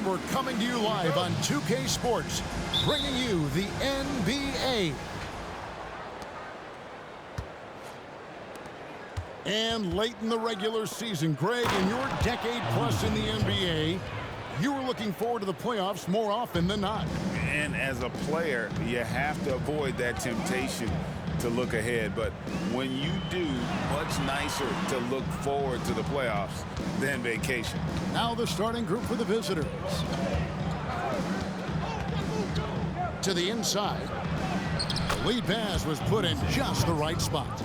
we're coming to you live on 2K Sports, bringing you the NBA. And late in the regular season, Greg, in your decade plus in the NBA, you were looking forward to the playoffs more often than not. And as a player, you have to avoid that temptation to look ahead. But when you do, much nicer to look forward to the playoffs than vacation. Now the starting group for the visitors. To the inside. The lead pass was put in just the right spot.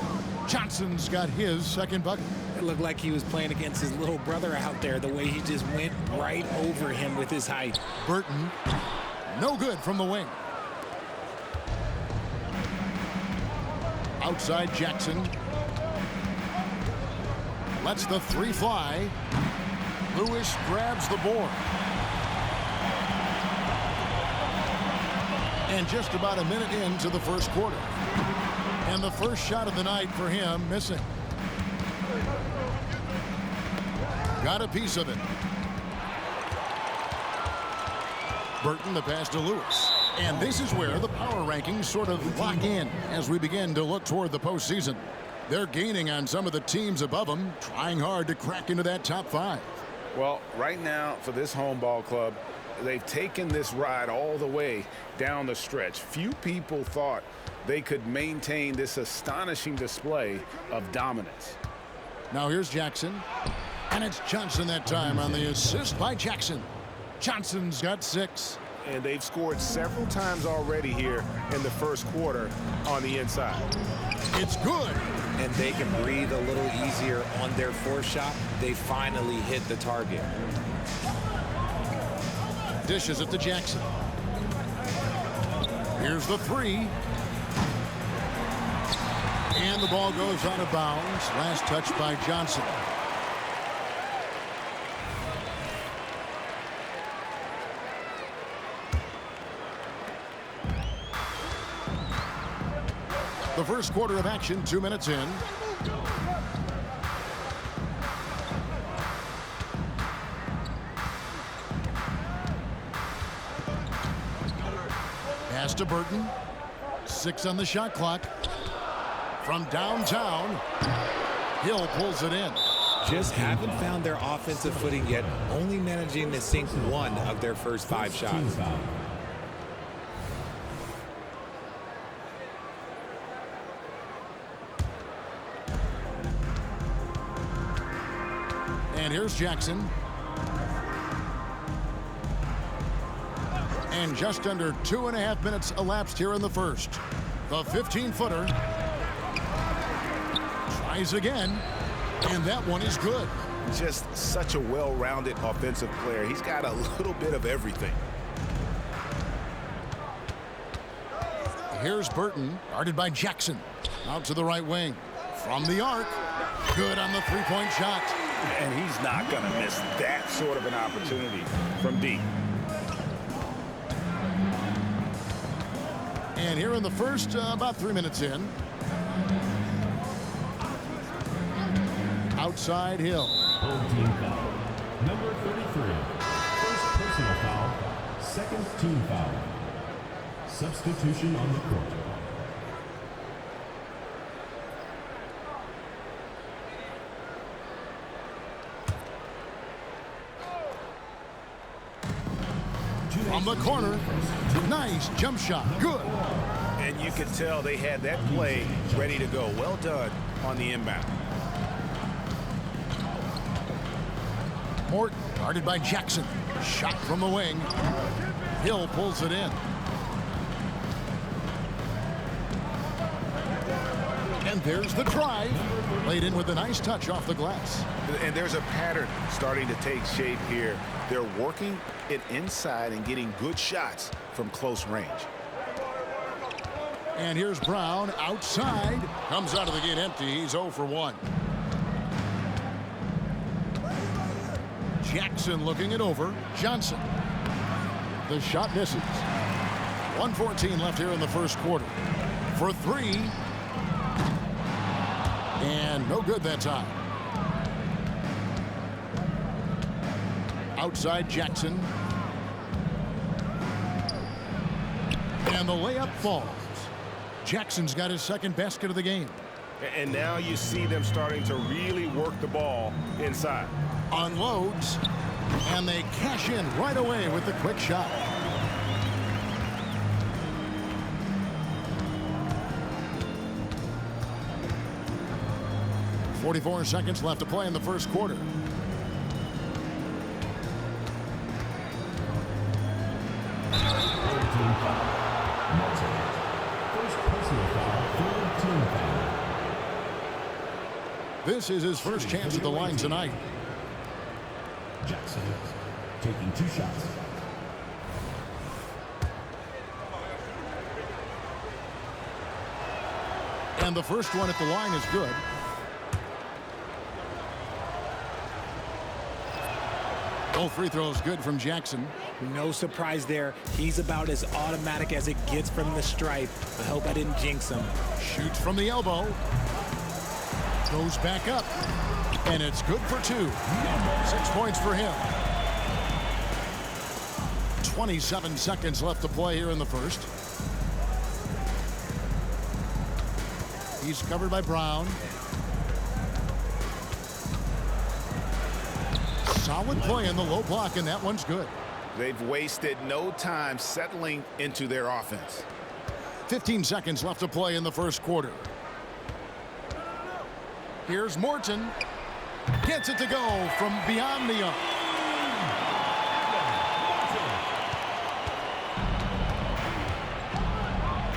Johnson's got his second bucket. It looked like he was playing against his little brother out there, the way he just went right over him with his height. Burton, no good from the wing. Outside Jackson. Lets the three fly. Lewis grabs the board. And just about a minute into the first quarter. And the first shot of the night for him missing. Got a piece of it. Burton, the pass to Lewis. And this is where the power rankings sort of lock in as we begin to look toward the postseason. They're gaining on some of the teams above them, trying hard to crack into that top five. Well, right now for this home ball club, they've taken this ride all the way down the stretch. Few people thought they could maintain this astonishing display of dominance. Now here's Jackson. And it's Johnson that time on the assist by Jackson. Johnson's got 6. And they've scored several times already here in the first quarter on the inside. It's good. And they can breathe a little easier on their fourth shot. They finally hit the target. Dishes it to Jackson. Here's the three. And the ball goes out of bounds. Last touch by Johnson. The first quarter of action, 2 minutes in. Pass to Burton. 6 on the shot clock. From downtown, Hill pulls it in. Just haven't found their offensive footing yet, only managing to sink 1 of their first 5 shots. And here's Jackson. And just under 2.5 minutes elapsed here in the first. The 15-footer tries again, and that one is good. Just such a well-rounded offensive player. He's got a little bit of everything. Here's Burton, guarded by Jackson. Out to the right wing. From the arc. Good on the three-point shot. And he's not going to miss that sort of an opportunity from deep. And here in the first, about 3 minutes in. Outside Hill. Old team foul. Number 33. First personal foul. Second team foul. Substitution on the court. From the corner. Nice jump shot. Good. And you can tell they had that play ready to go. Well done on the inbound. Morton, guarded by Jackson. Shot from the wing. Hill pulls it in. And there's the drive. Laid in with a nice touch off the glass. And there's a pattern starting to take shape here. They're working it inside and getting good shots from close range. And here's Brown outside. Comes out of the gate empty. He's 0 for 1. Jackson looking it over. Johnson. The shot misses. 1:14 left here in the first quarter. For 3. And no good that time. Outside Jackson. And the layup falls. Jackson's got his second basket of the game. And now you see them starting to really work the ball inside. Unloads, and they cash in right away with the quick shot. .44 seconds left to play in the first quarter. This is his first chance at the line tonight. Jackson taking 2 shots. And the first one at the line is good. Both free throws good from Jackson. No surprise there. He's about as automatic as it gets from the stripe. I hope I didn't jinx him. Shoots from the elbow. Goes back up. And it's good for 2. 6 points for him. 27 seconds left to play here in the first. He's covered by Brown. Solid play in the low block, and that one's good. They've wasted no time settling into their offense. 15 seconds left to play in the first quarter. Here's Morton. Gets it to go from beyond the arc.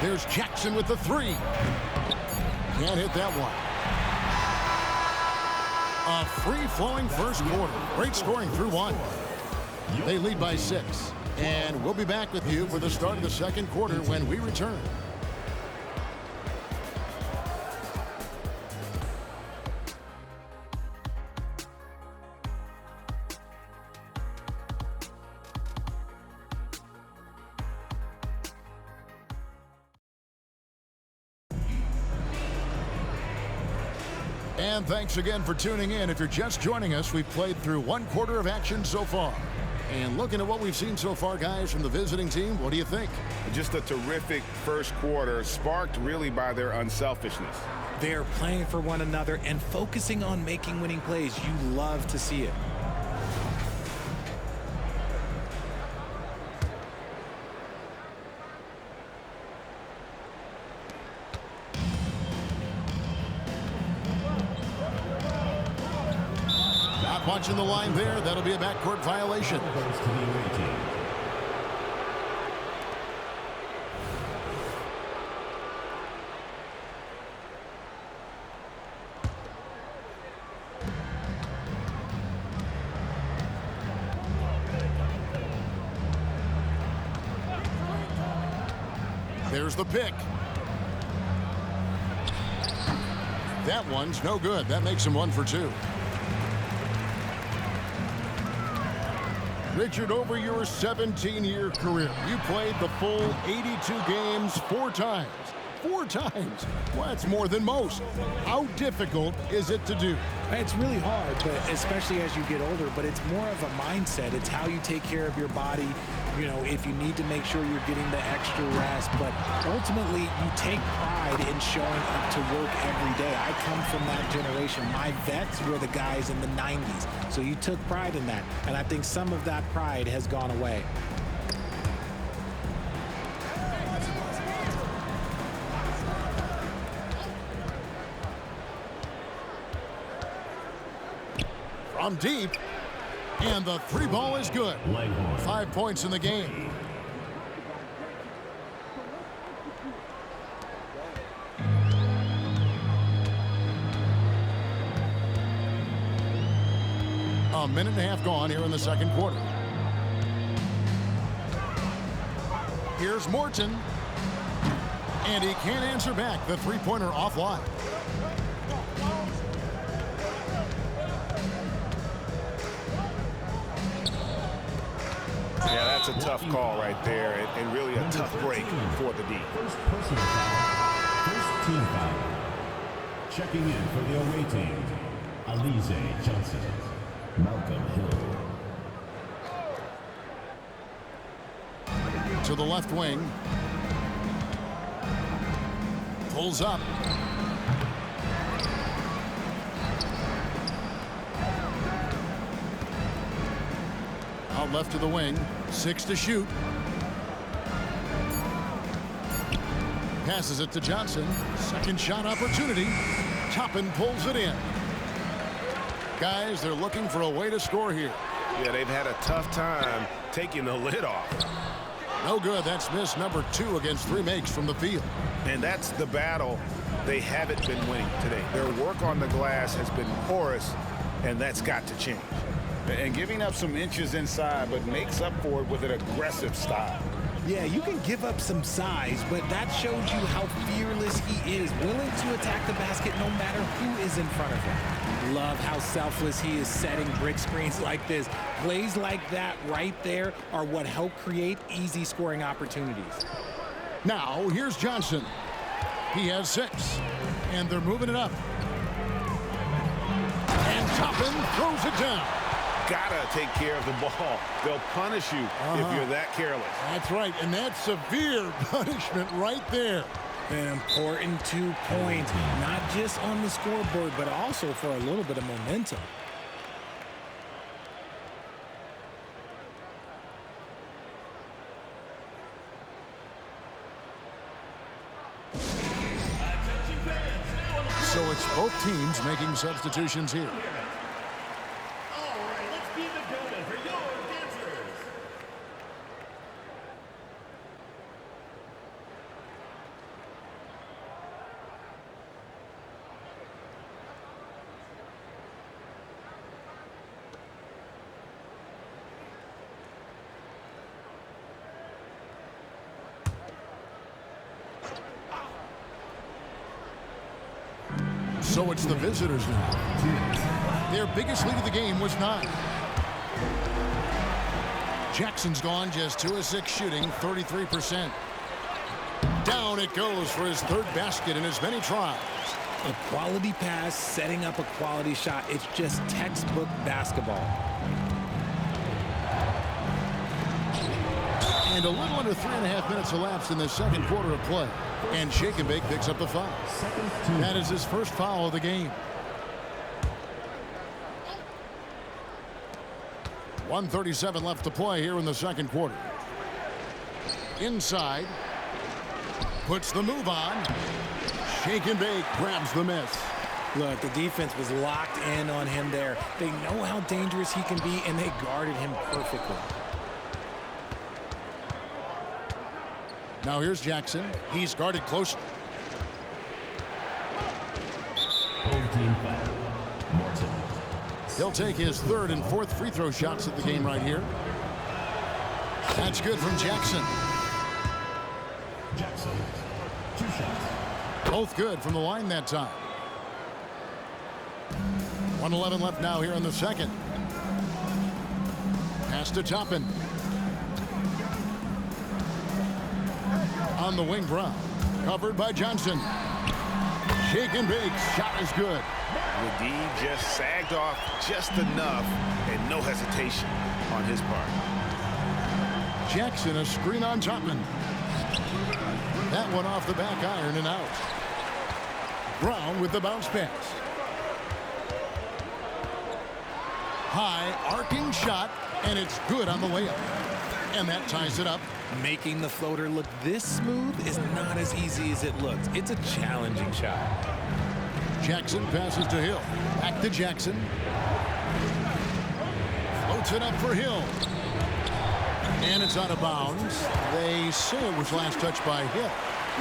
There's Jackson with the 3. Can't hit that one. A free-flowing first quarter. Great scoring through 1. They lead by 6. And we'll be back with you for the start of the second quarter when we return. And thanks again for tuning in. If you're just joining us, we've played through 1 quarter of action so far. And looking at what we've seen so far, guys, from the visiting team, what do you think? Just a terrific first quarter, sparked really by their unselfishness. They're playing for one another and focusing on making winning plays. You love to see it. Watching the line there, that'll be a backcourt violation. There's the pick. That one's no good. That makes him 1 for 2. Richard, over your 17-year career, you played the full 82 games 4 times. 4 times. Well, that's more than most. How difficult is it to do? It's really hard, but especially as you get older, but it's more of a mindset. It's how you take care of your body. You know, if you need to make sure you're getting the extra rest, but ultimately you take pride in showing up to work every day. I come from that generation. My vets were the guys in the 90s, so you took pride in that, and I think some of that pride has gone away. From deep, and the 3 ball is good. 5 points in the game. A minute and a half gone here in the second quarter. Here's Morton, and he can't answer back. The 3-pointer offline. Yeah, that's a tough call right there, and really a tough break for the D. First personal foul. First team foul. Checking in for the away team, Alize Johnson. Malcolm Hill. To the left wing. Pulls up. Out left to the wing. 6 to shoot. Passes it to Johnson. Second shot opportunity. Toppin pulls it in. Guys, they're looking for a way to score here. Yeah, they've had a tough time taking the lid off. No good. That's miss number 2 against 3 makes from the field. And that's the battle they haven't been winning today. Their work on the glass has been porous, and that's got to change. And giving up some inches inside, but makes up for it with an aggressive style. Yeah, you can give up some size, but that shows you how fearless he is, willing to attack the basket no matter who is in front of him. Love how selfless he is setting brick screens like this. Plays like that right there are what help create easy scoring opportunities. Now, here's Johnson. He has 6, and they're moving it up. And Toppin throws it down. Gotta take care of the ball. They'll punish you if you're that careless. That's right, and that's severe punishment right there. An important 2 points, not just on the scoreboard, but also for a little bit of momentum. So it's both teams making substitutions here. So it's the visitors now. Their biggest lead of the game was 9. Jackson's gone just 2 of 6 shooting, 33%. Down it goes for his 3rd basket in as many tries. A quality pass, setting up a quality shot. It's just textbook basketball. And a little under 3.5 minutes elapsed in the second quarter of play. And Shake and Bake picks up the foul. That is his first foul of the game. 1:37 left to play here in the second quarter. Inside. Puts the move on. Shake and Bake grabs the miss. Look, the defense was locked in on him there. They know how dangerous he can be, and they guarded him perfectly. Now here's Jackson. He's guarded close. He'll take his 3rd and 4th free throw shots at the game right here. That's good from Jackson. Jackson, 2 shots. Both good from the line that time. 1:11 left now here in the second. Pass to Toppin. On the wing, Brown. Covered by Johnson. Shake and Bake. Shot is good. The D just sagged off just enough, and no hesitation on his part. Jackson, a screen on Toppin. That one off the back iron and out. Brown with the bounce pass. High arcing shot, and it's good on the layup. And that ties it up. Making the floater look this smooth is not as easy as it looks. It's a challenging shot. Jackson passes to Hill. Back to Jackson. Floats it up for Hill. And it's out of bounds. They say it was last touched by Hill.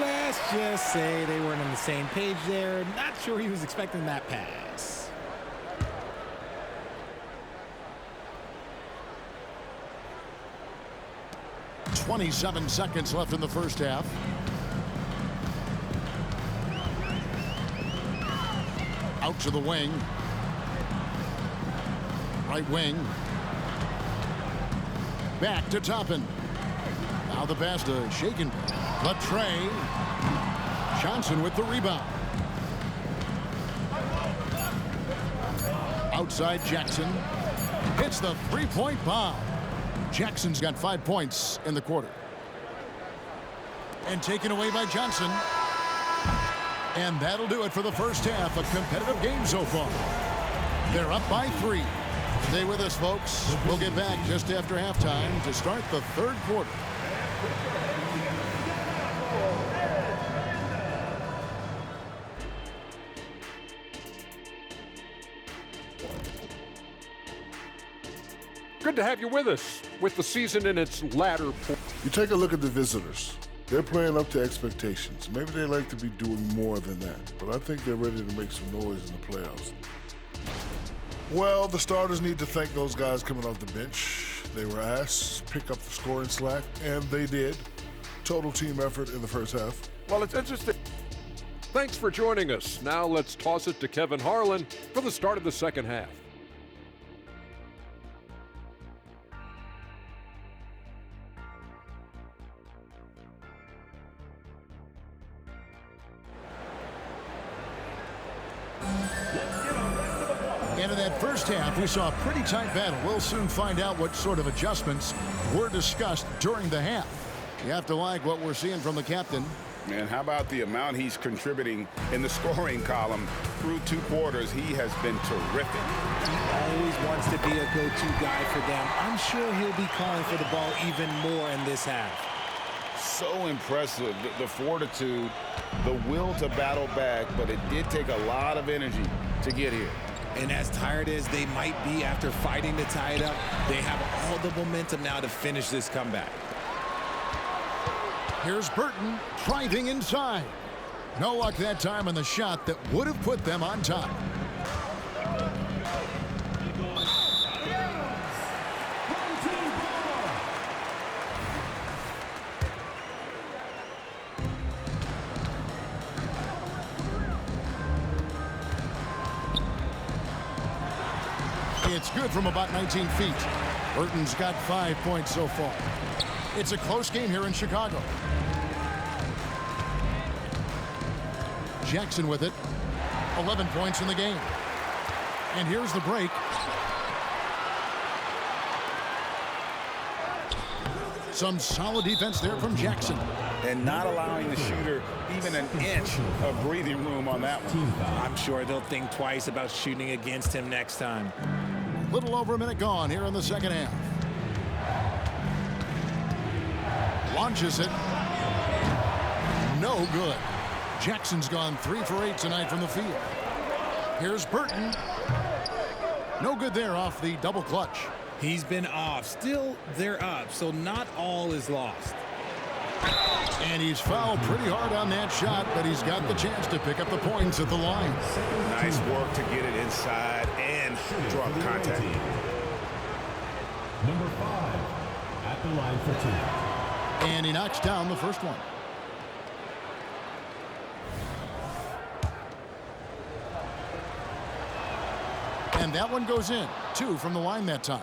Let's just say they weren't on the same page there. Not sure he was expecting that pass. .27 seconds left in the first half. Out to the wing. Right wing. Back to Toppin. Now the pass to Shaken. Latre. Johnson with the rebound. Outside Jackson. Hits the three-point bomb. Jackson's got 5 points in the quarter. And taken away by Johnson. And that'll do it for the first half. A competitive game so far. They're up by 3. Stay with us, folks. We'll get back just after halftime to start the third quarter. Good to have you with us with the season in its latter point. You take a look at the visitors. They're playing up to expectations. Maybe they like to be doing more than that, but I think they're ready to make some noise in the playoffs. Well, the starters need to thank those guys coming off the bench. They were asked to pick up the scoring slack, and they did. Total team effort in the first half. Well, it's interesting. Thanks for joining us. Now let's toss it to Kevin Harlan for the start of the second half. And in that first half, we saw a pretty tight battle. We'll soon find out what sort of adjustments were discussed during the half. You have to like what we're seeing from the captain. Man, how about the amount he's contributing in the scoring column through 2 quarters? He has been terrific. He always wants to be a go-to guy for them. I'm sure he'll be calling for the ball even more in this half. So impressive, the fortitude, the will to battle back, but it did take a lot of energy to get here. And as tired as they might be after fighting to tie it up, they have all the momentum now to finish this comeback. Here's Burton driving inside. No luck that time on the shot that would have put them on top. It's good from about 19 feet. Burton's got 5 points so far. It's a close game here in Chicago. Jackson with it. 11 points in the game. And here's the break. Some solid defense there from Jackson. And not allowing the shooter even an inch of breathing room on that one. I'm sure they'll think twice about shooting against him next time. Little over a minute gone here in the second half. Launches it. No good. Jackson's gone 3 for 8 tonight from the field. Here's Burton. No good there off the double clutch. He's been off. Still, they're up, so not all is lost. And he's fouled pretty hard on that shot, but he's got the chance to pick up the points at the line. Nice work to get it inside and draw the contact. Number 5 at the line for 2. And he knocks down the first one. And that one goes in. 2 from the line that time.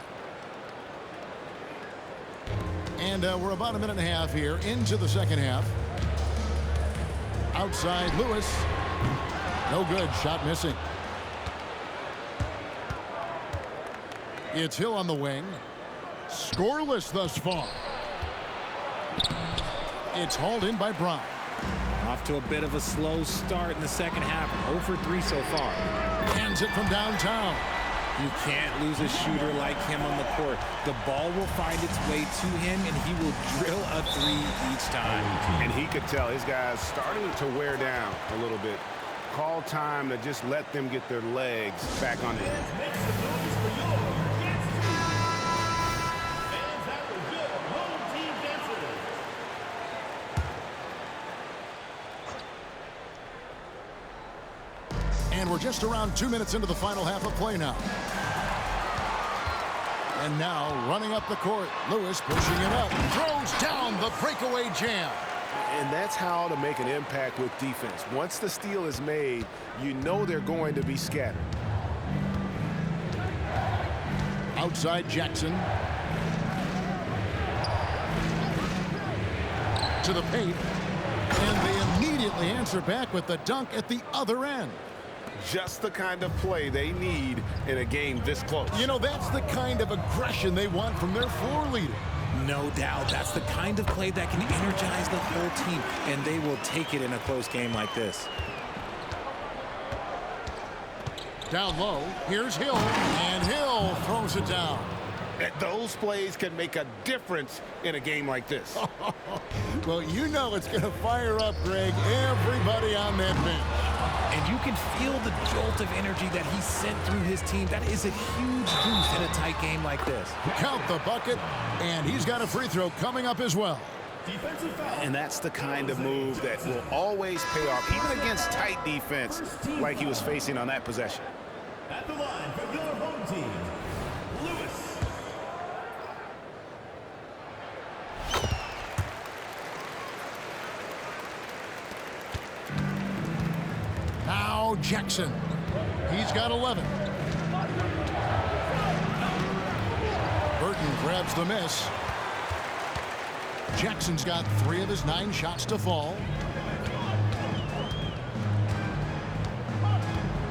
And we're about a minute and a half here into the second half. Outside Lewis. No good. Shot missing. It's Hill on the wing. Scoreless thus far. It's hauled in by Brown. Off to a bit of a slow start in the second half. 0 for 3 so far. Hands it from downtown. You can't lose a shooter like him on the court. The ball will find its way to him, and he will drill a 3 each time. And he could tell his guys starting to wear down a little bit. Call time to just let them get their legs back on the end. And we're just around 2 minutes into the final half of play now. And now running up the court, Lewis pushing it up, throws down the breakaway jam. And that's how to make an impact with defense. Once the steal is made, you know they're going to be scattered. Outside Jackson. To the paint. And they immediately answer back with the dunk at the other end. Just the kind of play they need in a game this close. You know, that's the kind of aggression they want from their floor leader. No doubt. That's the kind of play that can energize the whole team, and they will take it in a close game like this. Down low, here's Hill, and Hill throws it down. Those plays can make a difference in a game like this. Well, you know it's going to fire up, Greg, everybody on that bench. And you can feel the jolt of energy that he sent through his team. That is a huge boost in a tight game like this. Count the bucket, and he's got a free throw coming up as well. And that's the kind of move that will always pay off, even against tight defense like he was facing on that possession. At the line for your home team, Lewis. Now Jackson. He's got 11. Burton grabs the miss. Jackson's got 3 of his 9 shots to fall.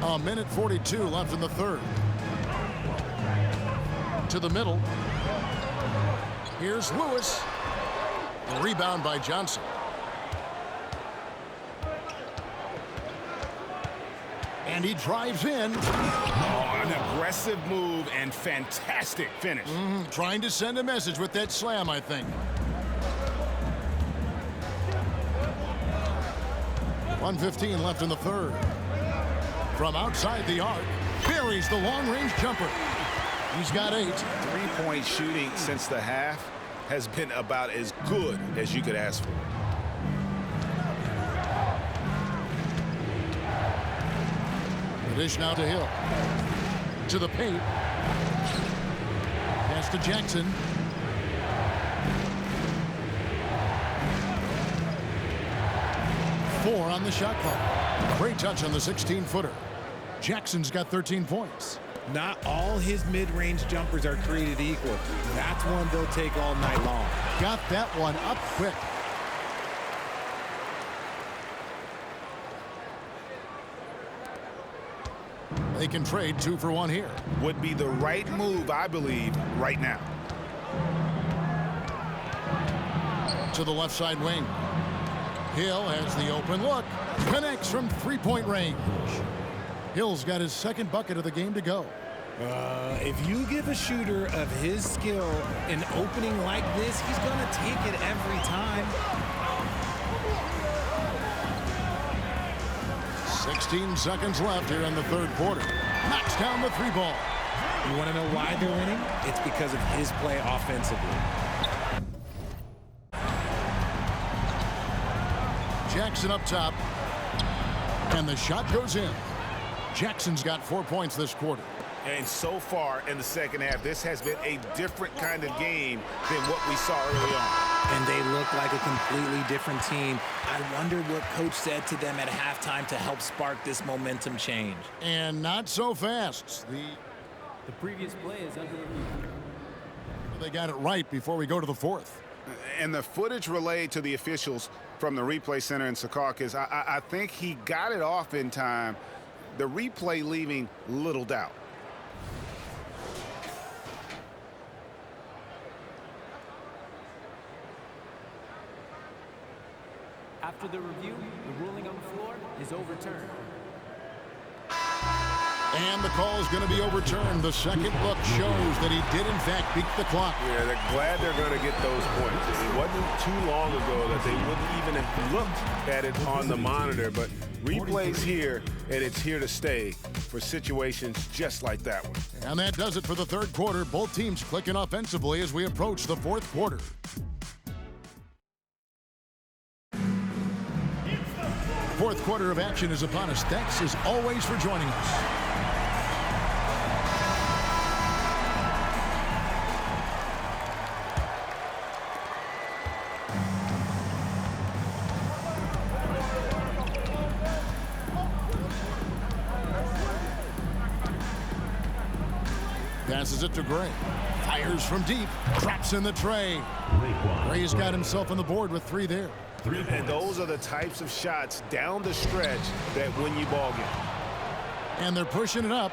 A minute 42 left in the third. To the middle. Here's Lewis. A rebound by Johnson. And he drives in. Oh, an aggressive move and fantastic finish. Trying to send a message with that slam, I think. 1:15 left in the third. From outside the arc, buries the long-range jumper. He's got 8. Three-point shooting since the half has been about as good as you could ask for. The dish now to Hill. To the paint. Pass to Jackson. Four on the shot clock. Great touch on the 16-footer. Jackson's got 13 points. Not all his mid-range jumpers are created equal. That's one they'll take all night long. Got that one up quick. They can trade 2 for 1 here. Would be the right move, I believe, right now. To the left side wing. Hill has the open look. Connects from 3-point range. Hill's got his second bucket of the game to go. If you give a shooter of his skill an opening like this, he's going to take it every time. 16 seconds left here in the third quarter. Knocks down the 3-ball. You want to know why they're winning? It's because of his play offensively. Jackson up top. And the shot goes in. Jackson's got 4 points this quarter. And so far in the second half, this has been a different kind of game than what we saw early on. And they look like a completely different team. I wonder what coach said to them at halftime to help spark this momentum change. And not so fast. The previous play is under review. They got it right before we go to the fourth. And the footage relayed to the officials from the replay center in Secaucus, I think he got it off in time. The replay leaving little doubt. After the review, the ruling on the floor is overturned. And the call is going to be overturned. The second look shows that he did, in fact, beat the clock. Yeah, they're glad they're going to get those points. It wasn't too long ago that they wouldn't even have looked at it on the monitor, but replay's here, and it's here to stay for situations just like that one. And that does it for the third quarter. Both teams clicking offensively as we approach the fourth quarter. Fourth quarter of action is upon us. Thanks, as always, for joining us. Passes it to Gray. Fires from deep. Drops in the tray. Gray's got himself on the board with 3 there. And those are the types of shots down the stretch that win you ball game. And they're pushing it up.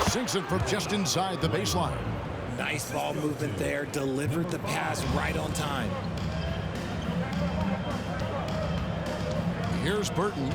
Sinks it from just inside the baseline. Nice ball movement there. Delivered the pass right on time. Here's Burton.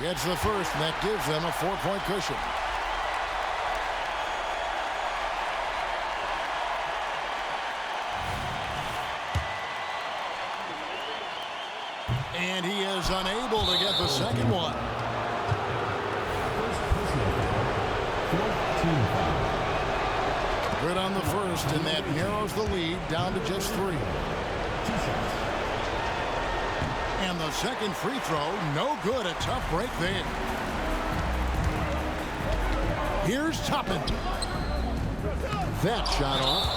gets the first, and that gives them a 4-point cushion. And he is unable to get the second one. Good on the first, and that narrows the lead down to just 3. And the second free throw, no good. A tough break there. Here's Toppin. That shot off.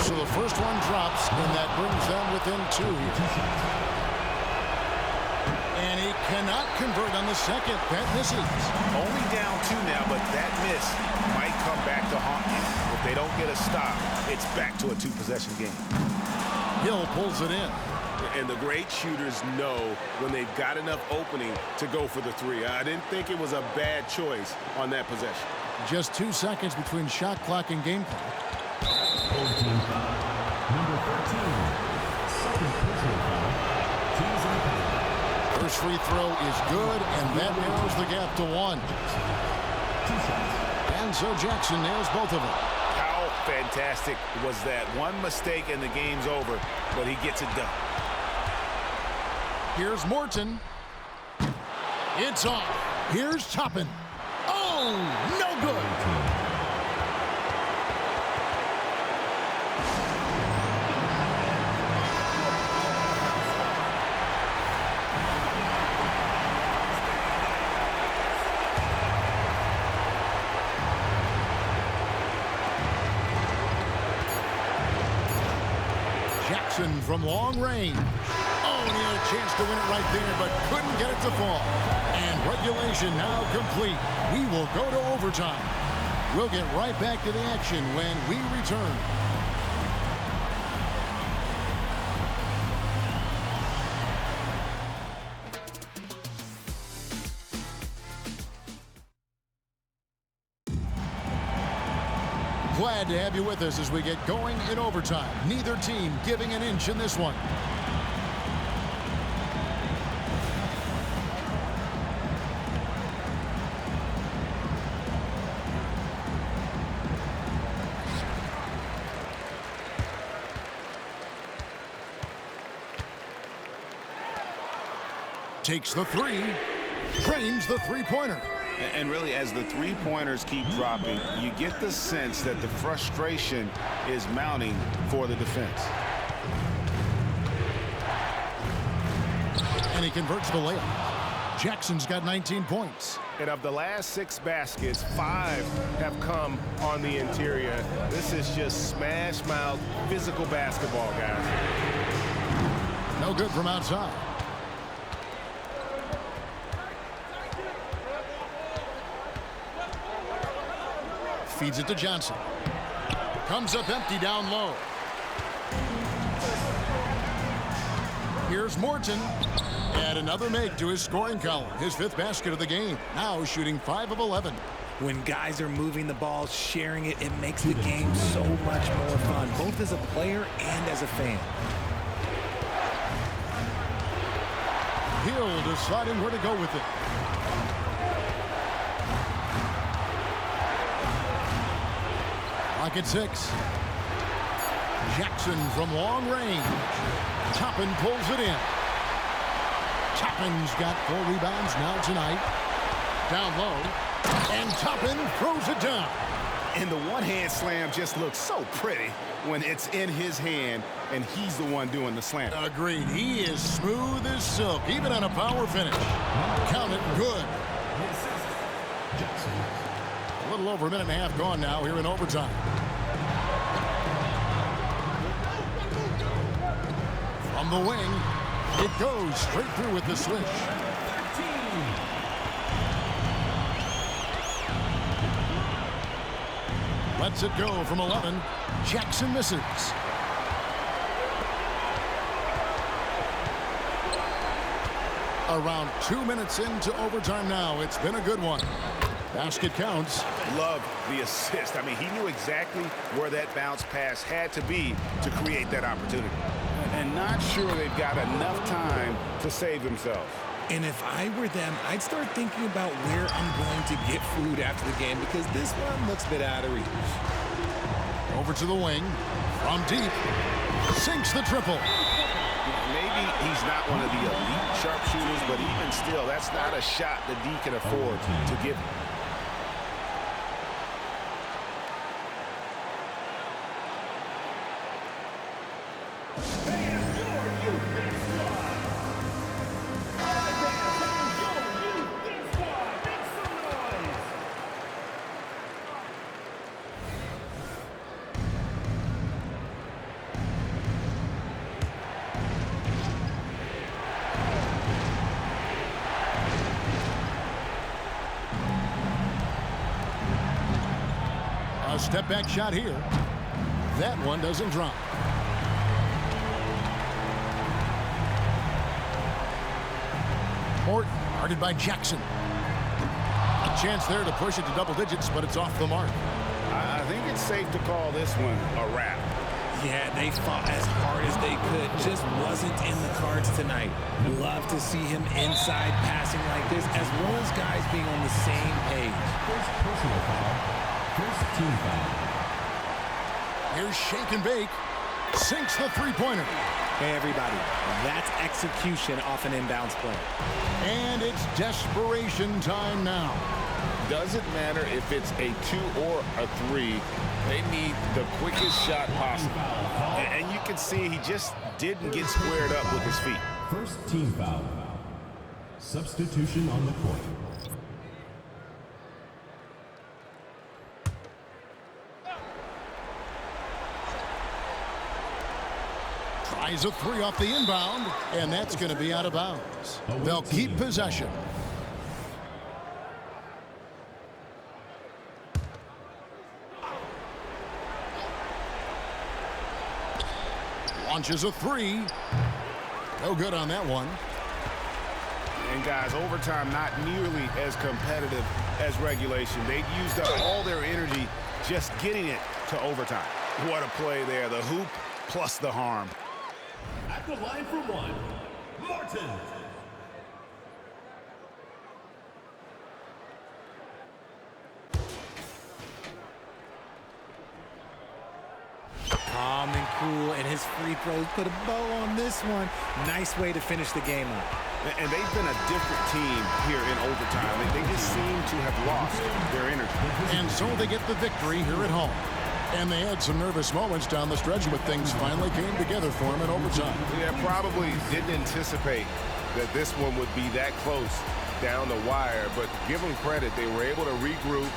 So the first one drops, and that brings them within 2. And he cannot convert on the second. That misses. Only down 2 now, but that miss might come back to haunt you. If they don't get a stop, it's back to a 2-possession game. Hill pulls it in. And the great shooters know when they've got enough opening to go for the 3. I didn't think it was a bad choice on that possession. Just 2 seconds between shot clock and game clock. Number 13, second personal foul. Teams on foul. First free throw is good, and that narrows the gap to 1. And so Jackson nails both of them. How fantastic was that? One mistake and the game's over, but he gets it done. Here's Morton. It's off. Here's Toppin. Oh, no good. Jackson from long range. Oh, and he had a chance to win it right there, but couldn't get it to fall. And regulation now complete. We will go to overtime. We'll get right back to the action when we return. Glad to have you with us as we get going in overtime. Neither team giving an inch in this one. Takes the 3, trains the three-pointer. And really, as the three-pointers keep dropping, you get the sense that the frustration is mounting for the defense. And he converts the layup. Jackson's got 19 points. And of the last 6 baskets, 5 have come on the interior. This is just smash-mouth physical basketball, guys. No good from outside. Feeds it to Johnson. Comes up empty down low. Here's Morton. And another make to his scoring column. His 5th basket of the game. Now shooting 5 of 11. When guys are moving the ball, sharing it, it makes the game so much more fun, both as a player and as a fan. Hill deciding where to go with it. Lock at 6. Jackson from long range. Toppin pulls it in. Toppin's got 4 rebounds now tonight. Down low. And Toppin throws it down. And the one-hand slam just looks so pretty when it's in his hand and he's the one doing the slam. Agreed. He is smooth as silk, even on a power finish. Count it good. A little over a minute and a half gone now here in overtime. From the wing, it goes straight through with the switch. Lets it go from 11. Jackson misses. Around 2 minutes into overtime now. It's been a good one. Basket counts. Love the assist. I mean, he knew exactly where that bounce pass had to be to create that opportunity. And not sure they've got enough time to save themselves. And if I were them, I'd start thinking about where I'm going to get food after the game because this one looks a bit out of reach. Over to the wing. From deep. Sinks the triple. Maybe he's not one of the elite sharpshooters, but even still, that's not a shot that D can afford to give. A step back shot here. That one doesn't drop. Morton guarded by Jackson. A chance there to push it to double digits, but it's off the mark. I think it's safe to call this one a wrap. Yeah, they fought as hard as they could. Just wasn't in the cards tonight. Love to see him inside passing like this, as well as guys being on the same page. First personal foul. First team foul. Here's shake and bake. Sinks the three-pointer. Hey, everybody, that's execution off an inbounds play. And it's desperation time now. Doesn't matter if it's a 2 or a 3. They need the quickest shot possible. And you can see he just didn't get squared up with his feet. First team foul. Substitution on the court. Tries a 3 off the inbound, and that's going to be out of bounds. They'll keep possession. Launches a 3. No good on that one. And guys, overtime not nearly as competitive as regulation. They used up all their energy just getting it to overtime. What a play there. The hoop plus the harm. At the line for one, Martin. Calm and cool, and his free throws put a bow on this one. Nice way to finish the game up. And they've been a different team here in overtime. They just seem to have lost their energy. And so they get the victory here at home. And they had some nervous moments down the stretch, but things finally came together for them in overtime. Yeah, probably didn't anticipate that this one would be that close down the wire, but give them credit. They were able to regroup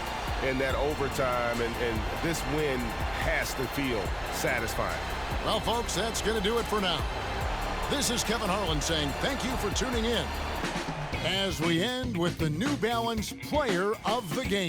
in that overtime, and this win has to feel satisfying. Well, folks, that's going to do it for now. This is Kevin Harlan saying thank you for tuning in as we end with the New Balance Player of the Game.